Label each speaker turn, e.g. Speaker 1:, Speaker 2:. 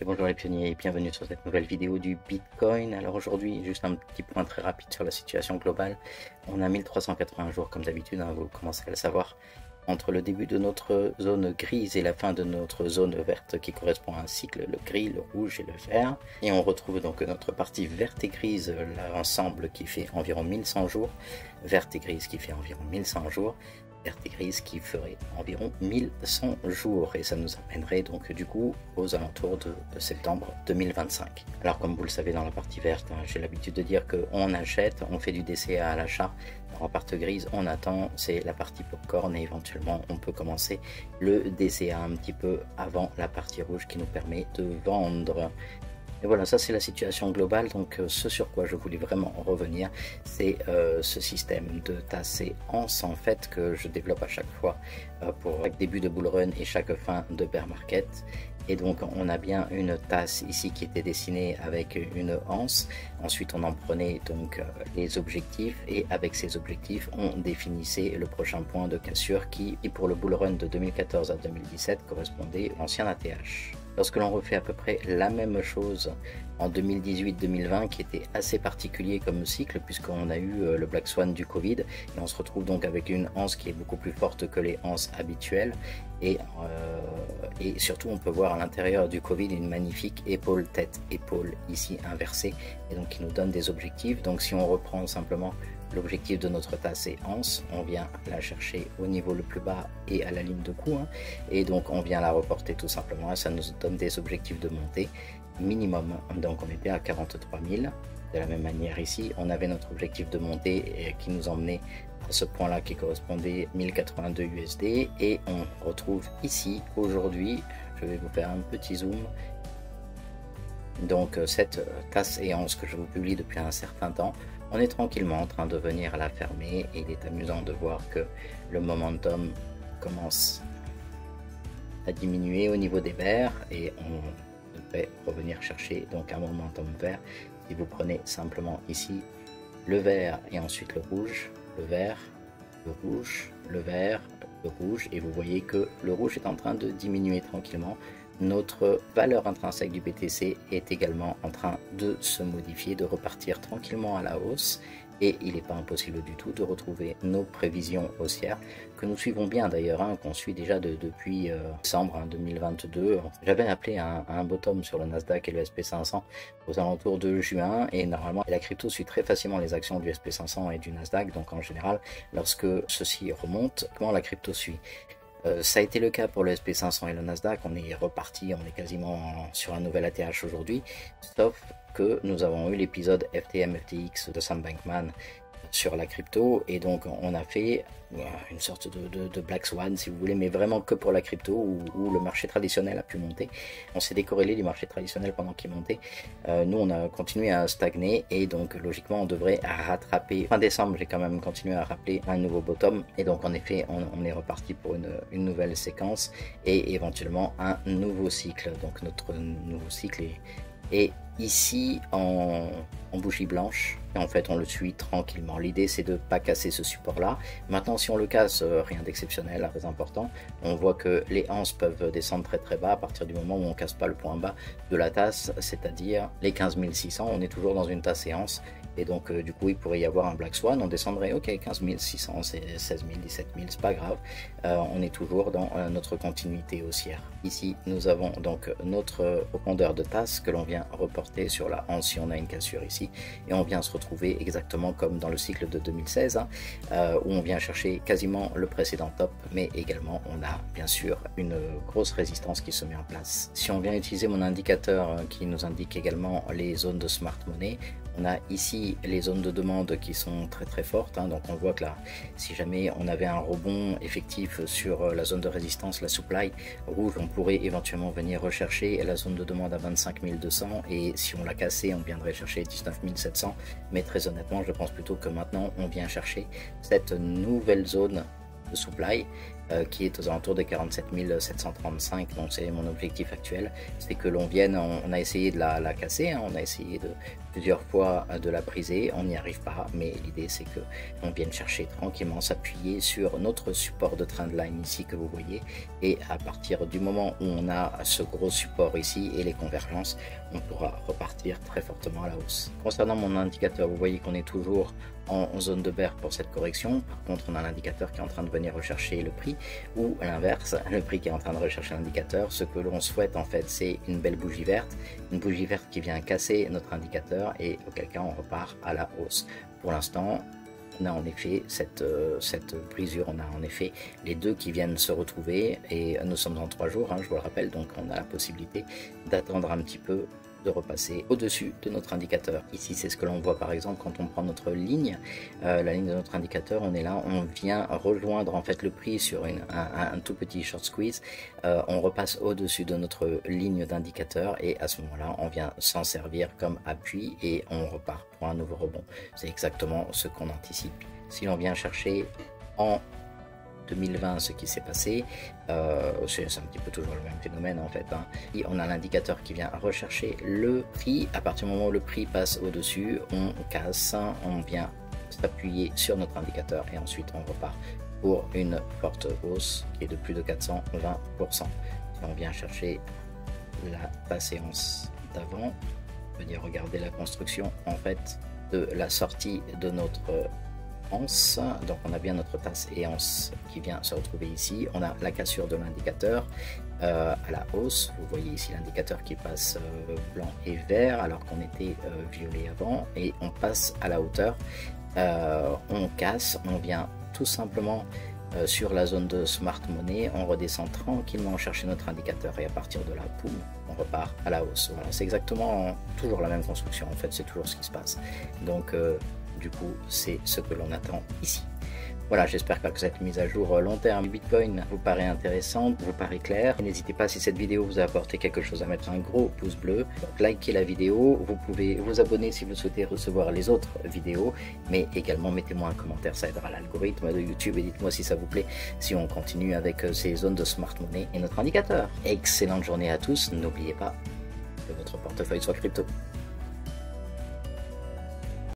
Speaker 1: Et bonjour les pionniers et bienvenue sur cette nouvelle vidéo du Bitcoin. Alors aujourd'hui, juste un petit point très rapide sur la situation globale. On a 1380 jours comme d'habitude, vous commencez à le savoir, entre le début de notre zone grise et la fin de notre zone verte qui correspond à un cycle, le gris, le rouge et le vert. Et on retrouve donc notre partie verte et grise, l'ensemble qui fait environ 1100 jours, verte et grise qui fait environ 1100 jours, verte et grise qui ferait environ 1100 jours et ça nous amènerait donc du coup aux alentours de septembre 2025. Alors comme vous le savez dans la partie verte, j'ai l'habitude de dire qu'on achète, on fait du DCA à l'achat. Dans la partie grise, on attend, c'est la partie popcorn et éventuellement on peut commencer le DCA un petit peu avant la partie rouge qui nous permet de vendre. Et voilà, ça c'est la situation globale. Donc ce sur quoi je voulais vraiment revenir, c'est ce système de tasse et anse en fait que je développe à chaque fois pour chaque début de bull run et chaque fin de bear market. Et donc on a bien une tasse ici qui était dessinée avec une anse. Ensuite on en prenait donc les objectifs et avec ces objectifs on définissait le prochain point de cassure qui pour le bull run de 2014 à 2017 correspondait à l'ancien ATH. Lorsque l'on refait à peu près la même chose en 2018-2020 qui était assez particulier comme cycle puisqu'on a eu le Black Swan du Covid et on se retrouve donc avec une anse qui est beaucoup plus forte que les anses habituelles et surtout on peut voir à l'intérieur du Covid une magnifique épaule tête épaule ici inversée et donc qui nous donne des objectifs. Donc si on reprend simplement l'objectif de notre tasse et anse, on vient la chercher au niveau le plus bas et à la ligne de coup et donc on vient la reporter tout simplement et ça nous donne des objectifs de montée minimum. Donc on est bien à 43 000. De la même manière ici, on avait notre objectif de montée qui nous emmenait à ce point là qui correspondait 1082 USD et on retrouve ici aujourd'hui, je vais vous faire un petit zoom, donc cette tasse et anse que je vous publie depuis un certain temps. On est tranquillement en train de venir la fermer et il est amusant de voir que le momentum commence à diminuer au niveau des verts et on devrait revenir chercher donc un momentum vert. Si vous prenez simplement ici le vert et ensuite le rouge, le vert, le rouge, le vert, le rouge et vous voyez que le rouge est en train de diminuer tranquillement. Notre valeur intrinsèque du BTC est également en train de se modifier, de repartir tranquillement à la hausse et il n'est pas impossible du tout de retrouver nos prévisions haussières que nous suivons bien d'ailleurs, qu'on suit déjà depuis décembre 2022. J'avais appelé un bottom sur le Nasdaq et le SP500 aux alentours de juin et normalement la crypto suit très facilement les actions du SP500 et du Nasdaq, donc en général lorsque ceci remonte, comment la crypto suit. Ça a été le cas pour le SP500 et le Nasdaq, on est reparti, on est quasiment sur un nouvel ATH aujourd'hui, sauf que nous avons eu l'épisode FTM FTX de Sam Bankman sur la crypto et donc on a fait une sorte de Black Swan si vous voulez, mais vraiment que pour la crypto où le marché traditionnel a pu monter. On s'est décorrélé du marché traditionnel pendant qu'il montait. Nous on a continué à stagner et donc logiquement on devrait rattraper. Fin décembre j'ai quand même continué à rappeler un nouveau bottom et donc en effet on est reparti pour une nouvelle séquence et éventuellement un nouveau cycle. Donc notre nouveau cycle est ici en bougie blanche et en fait on le suit tranquillement. L'idée c'est de ne pas casser ce support là. Maintenant si on le casse, rien d'exceptionnel, très important. On voit que les anses peuvent descendre très bas à partir du moment où on casse pas le point bas de la tasse, c'est-à-dire les 15 600. On est toujours dans une tasse et anse et donc du coup il pourrait y avoir un Black Swan, on descendrait, ok 15 600 c'est 16 000, 17 000, c'est pas grave, on est toujours dans notre continuité haussière. Ici nous avons donc notre profondeur de tasse que l'on vient reporter sur la anse si on a une cassure ici et on vient se retrouver exactement comme dans le cycle de 2016 où on vient chercher quasiment le précédent top, mais également on a bien sûr une grosse résistance qui se met en place. Si on vient utiliser mon indicateur qui nous indique également les zones de smart money, on a ici les zones de demande qui sont très fortes, donc on voit que là, si jamais on avait un rebond effectif sur la zone de résistance, la supply rouge, on pourrait éventuellement venir rechercher la zone de demande à 25 200 et si on l'a cassé, on viendrait chercher 19 700, mais très honnêtement, je pense plutôt que maintenant on vient chercher cette nouvelle zone de supply qui est aux alentours de 47 735, donc c'est mon objectif actuel, c'est que l'on vienne, on a essayé de la casser, hein, on a essayé plusieurs fois de la briser, on n'y arrive pas, mais l'idée c'est que on vienne chercher tranquillement, s'appuyer sur notre support de trendline ici que vous voyez, et à partir du moment où on a ce gros support ici et les convergences, on pourra repartir très fortement à la hausse. Concernant mon indicateur, vous voyez qu'on est toujours en zone de bear pour cette correction. Par contre, on a l'indicateur qui est en train de venir rechercher le prix, ou à l'inverse, le prix qui est en train de rechercher l'indicateur. Ce que l'on souhaite en fait, c'est une belle bougie verte, qui vient casser notre indicateur et auquel cas on repart à la hausse. Pour l'instant, on a en effet cette brisure, on a en effet les deux qui viennent se retrouver, et nous sommes en 3 jours, hein, je vous le rappelle, donc on a la possibilité d'attendre un petit peu, de repasser au-dessus de notre indicateur. Ici, c'est ce que l'on voit par exemple quand on prend notre ligne, la ligne de notre indicateur, on est là, on vient rejoindre en fait le prix sur un tout petit short squeeze, on repasse au-dessus de notre ligne d'indicateur et à ce moment-là, on vient s'en servir comme appui et on repart pour un nouveau rebond. C'est exactement ce qu'on anticipe. Si l'on vient chercher en 2020 ce qui s'est passé, c'est un petit peu toujours le même phénomène en fait, hein. Et on a l'indicateur qui vient rechercher le prix, à partir du moment où le prix passe au dessus, on casse, on vient s'appuyer sur notre indicateur et ensuite on repart pour une forte hausse qui est de plus de 420%. Si on vient chercher la séance d'avant, venir regarder la construction en fait de la sortie de notre anse, donc on a bien notre tasse et anse qui vient se retrouver ici, on a la cassure de l'indicateur à la hausse, vous voyez ici l'indicateur qui passe blanc et vert alors qu'on était violet avant, et on passe à la hauteur, on casse, on vient tout simplement sur la zone de smart money, on redescend tranquillement chercher notre indicateur et à partir de là, boum, on repart à la hausse. Voilà, c'est exactement toujours la même construction en fait, c'est toujours ce qui se passe, donc du coup, c'est ce que l'on attend ici. Voilà, j'espère que cette mise à jour long terme du Bitcoin vous paraît intéressante, vous paraît claire. N'hésitez pas, si cette vidéo vous a apporté quelque chose, à mettre un gros pouce bleu. Donc, likez la vidéo, vous pouvez vous abonner si vous souhaitez recevoir les autres vidéos, mais également mettez-moi un commentaire, ça aidera l'algorithme de YouTube, et dites-moi si ça vous plaît, si on continue avec ces zones de smart money et notre indicateur. Excellente journée à tous, n'oubliez pas que votre portefeuille soit crypto.